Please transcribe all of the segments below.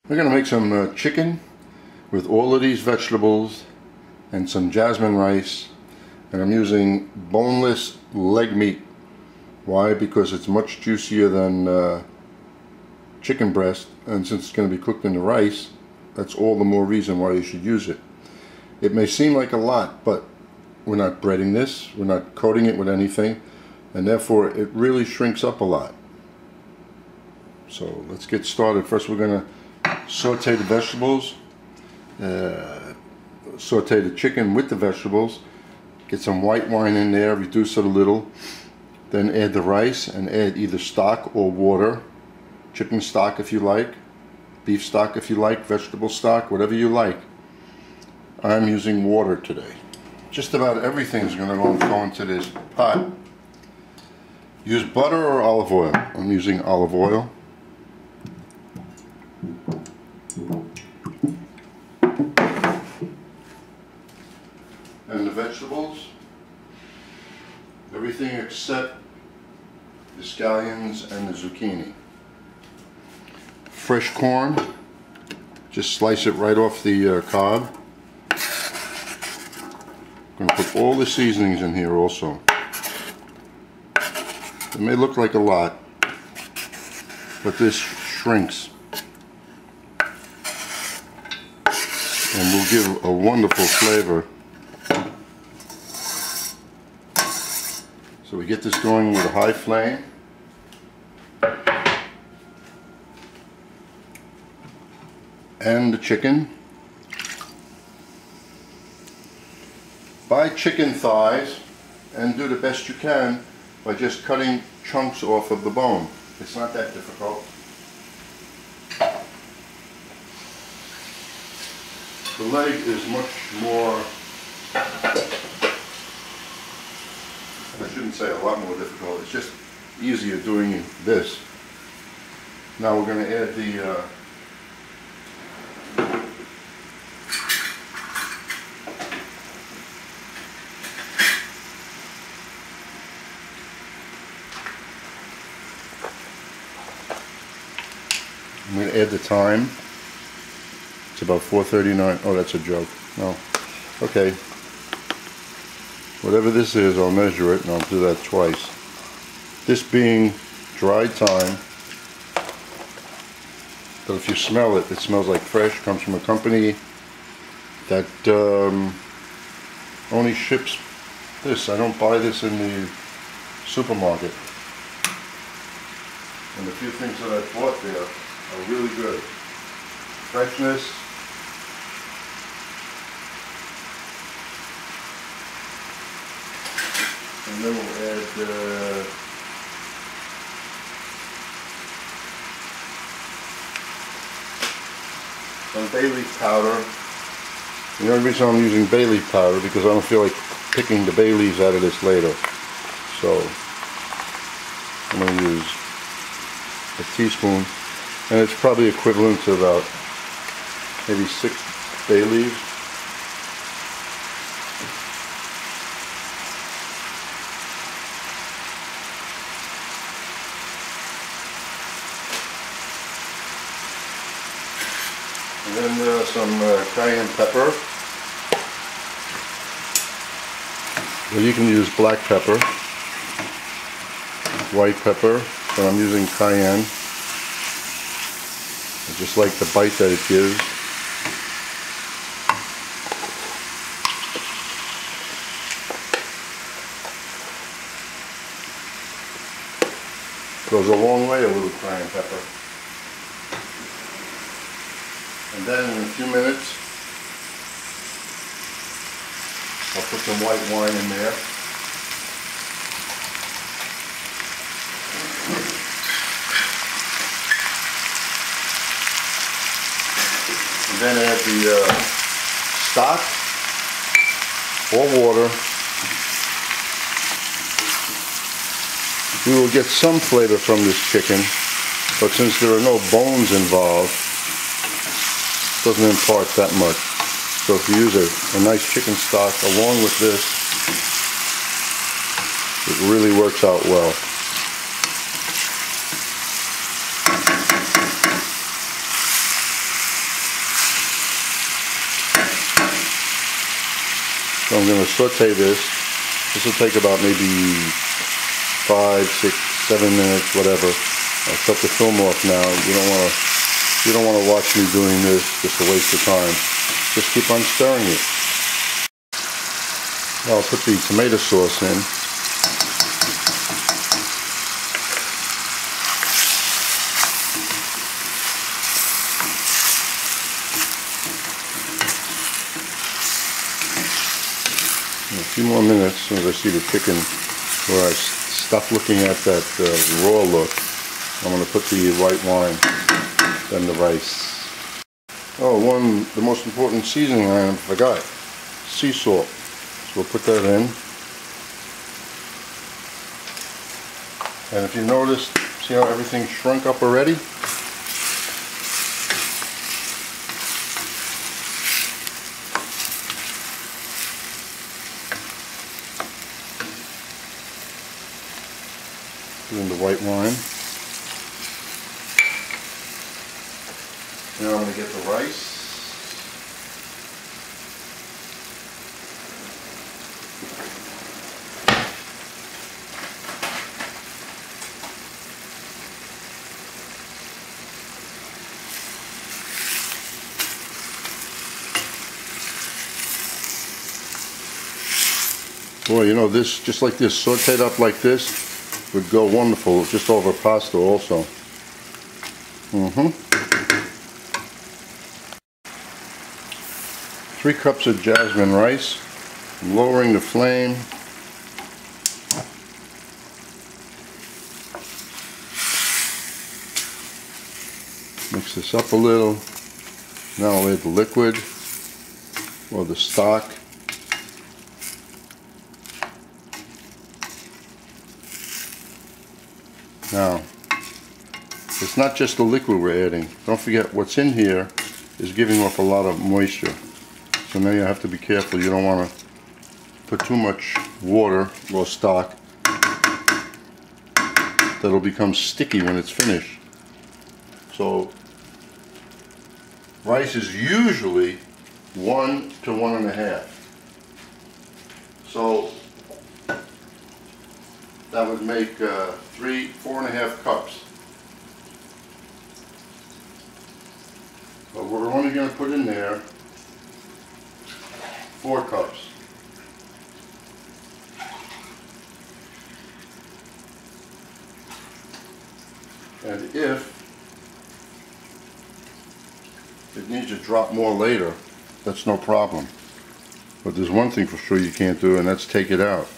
We're going to make some chicken with all of these vegetables and some jasmine rice, and I'm using boneless leg meat. Why? Because it's much juicier than chicken breast, and since it's going to be cooked in the rice, that's all the more reason why you should use it. It may seem like a lot, but we're not breading this, we're not coating it with anything, and therefore it really shrinks up a lot. So let's get started. First we're going to saute the vegetables, saute the chicken with the vegetables, get some white wine in there, reduce it a little, then add the rice and add either stock or water, chicken stock if you like, beef stock if you like, vegetable stock, whatever you like. I'm using water today. Just about everything is going to go into this pot. Use butter or olive oil. I'm using olive oil. And the vegetables, everything except the scallions and the zucchini. Fresh corn, just slice it right off the cob. I'm going to put all the seasonings in here also. It may look like a lot, but this shrinks and will give a wonderful flavor. So we get this going with a high flame. And the chicken. Buy chicken thighs and do the best you can by just cutting chunks off of the bone. It's not that difficult. The leg is much more, I shouldn't say a lot more difficult, it's just easier doing this. Now we're going to add the I'm going to add the thyme. It's about 439. Oh, that's a joke. No. Okay. Whatever this is, I'll measure it and I'll do that twice. This being dried thyme, but if you smell it, it smells like fresh. Comes from a company that only ships this. I don't buy this in the supermarket. And the few things that I bought there are really good. Freshness, and then we'll add some bay leaf powder. The only reason I'm using bay leaf powder because I don't feel like picking the bay leaves out of this later. So I'm going to use a teaspoon. And it's probably equivalent to about maybe 6 bay leaves. And then some cayenne pepper. Well, you can use black pepper, white pepper, but I'm using cayenne. I just like the bite that it gives. Goes a long way, a little cayenne pepper. And then in a few minutes, I'll put some white wine in there. And then add the stock or water. We will get some flavor from this chicken, but since there are no bones involved, it doesn't impart that much. So if you use a nice chicken stock along with this, it really works out well. going to saute this. This will take about maybe 5, 6, 7 minutes, whatever. I'll shut the film off now. You don't want to watch me doing this, just a waste of time. Just keep on stirring it. I'll put the tomato sauce in. In a few more minutes, as soon as I see the chicken, where I stop looking at that raw look, I'm going to put the white wine, then the rice. Oh, the most important seasoning item I forgot, sea salt. So we'll put that in. And if you notice, see how everything shrunk up already? Put in the white wine. Now I'm going to get the rice. Boy, you know, this, just like this, sauteed up like this, would go wonderful just over pasta also. 3 cups of jasmine rice. I'm lowering the flame. Mix this up a little. Now I'll add the liquid or the stock. Now, it's not just the liquid we're adding. Don't forget, what's in here is giving off a lot of moisture. So now you have to be careful. You don't want to put too much water or stock. That'll become sticky when it's finished. So, rice is usually 1 to 1.5. So, that would make 4.5 cups. But we're only going to put in there 4 cups. And if it needs to drop more later, that's no problem. But there's one thing for sure you can't do, and that's take it out.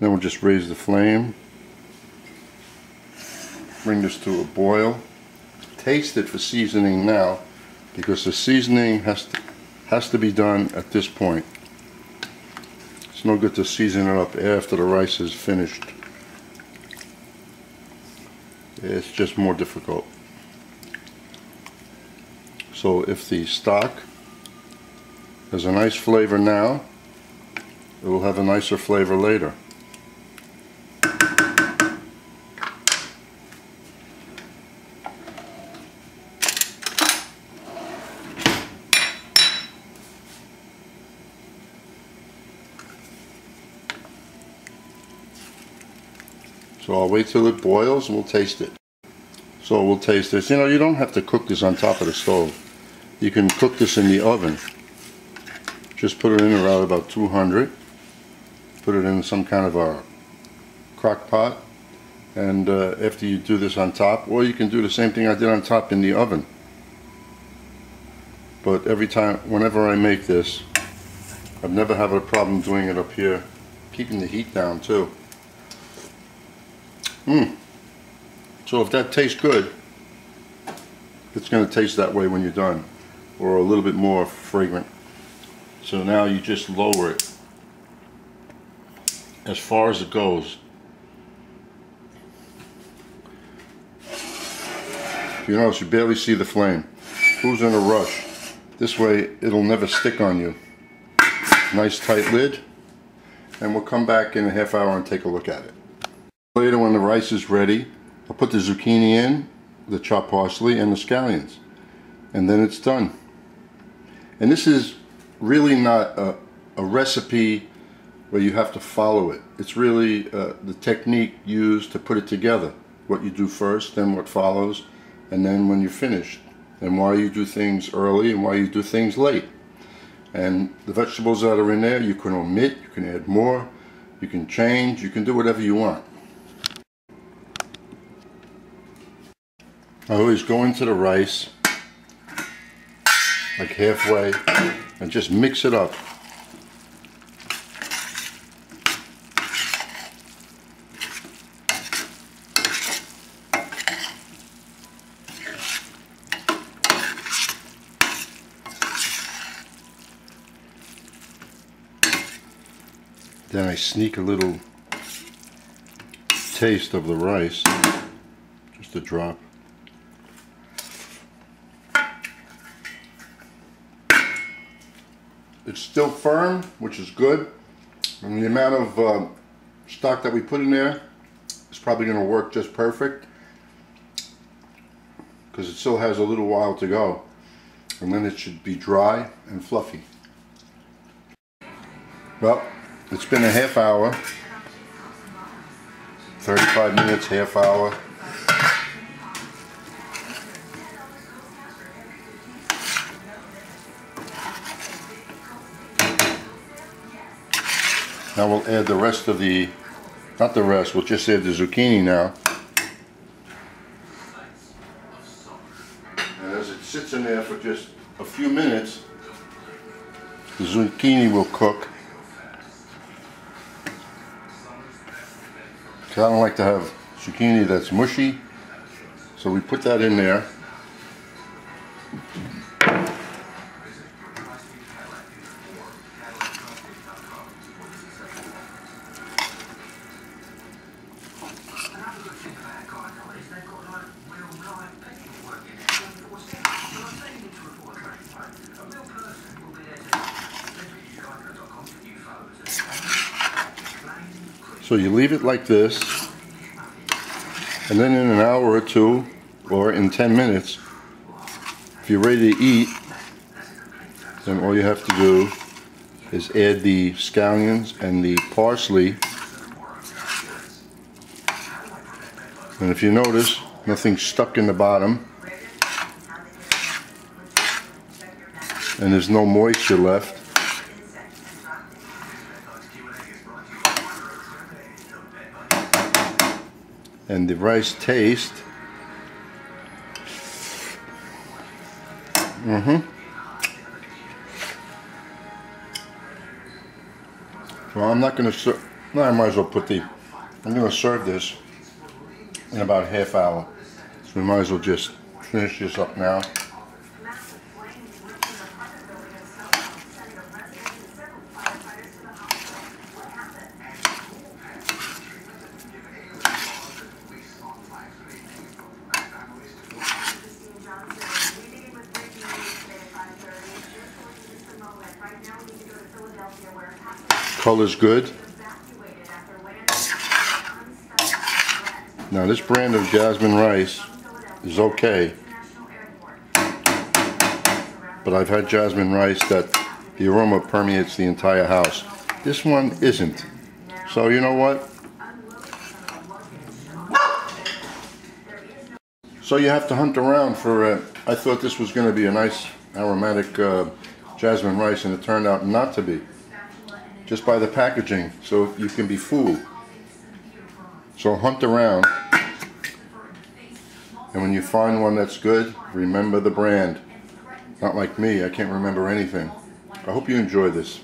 Then we'll just raise the flame, bring this to a boil, taste it for seasoning now, because the seasoning has to be done at this point. It's no good to season it up after the rice is finished. It's just more difficult. So if the stock has a nice flavor now, it will have a nicer flavor later. So I'll wait till it boils and we'll taste it. So we'll taste this. You know, you don't have to cook this on top of the stove. You can cook this in the oven. Just put it in around about 200. Put it in some kind of a crock pot. And after you do this on top, or you can do the same thing I did on top in the oven. But every time, whenever I make this, I've never had a problem doing it up here. Keeping the heat down too. So if that tastes good, it's going to taste that way when you're done, or a little bit more fragrant. So now you just lower it as far as it goes. You notice you barely see the flame. Who's in a rush? This way it'll never stick on you. Nice tight lid, and we'll come back in a half hour and take a look at it. Later, when the rice is ready, I'll put the zucchini in, the chopped parsley, and the scallions, and then it's done. And this is really not a recipe where you have to follow it. It's really the technique used to put it together. What you do first, then what follows, and then when you're finished. And why you do things early and why you do things late. And the vegetables that are in there, you can omit, you can add more, you can change, you can do whatever you want. I always go into the rice, like halfway, and just mix it up. Then I sneak a little taste of the rice, just a drop. It's still firm, which is good. And the amount of stock that we put in there is probably going to work just perfect, because it still has a little while to go. And then it should be dry and fluffy. Well, it's been a half hour, 35 minutes, half hour. Now we'll add the rest of the, not the rest, we'll just add the zucchini now. And as it sits in there for just a few minutes, the zucchini will cook. I don't like to have zucchini that's mushy, so we put that in there. So you leave it like this, and then in an hour or two, or in 10 minutes, if you're ready to eat, then all you have to do is add the scallions and the parsley. And if you notice, nothing's stuck in the bottom, and there's no moisture left. And the rice taste. Well, I'm not going to serve. No, I might as well put the. I'm going to serve this in about a half hour. So we might as well just finish this up now. Color's good. Now this brand of jasmine rice is okay, but I've had jasmine rice that the aroma permeates the entire house. This one isn't. So you know what? So you have to hunt around for I thought this was going to be a nice aromatic jasmine rice, and it turned out not to be. Just by the packaging, so you can be fooled. So hunt around, and when you find one that's good, remember the brand. Not like me, I can't remember anything. I hope you enjoy this.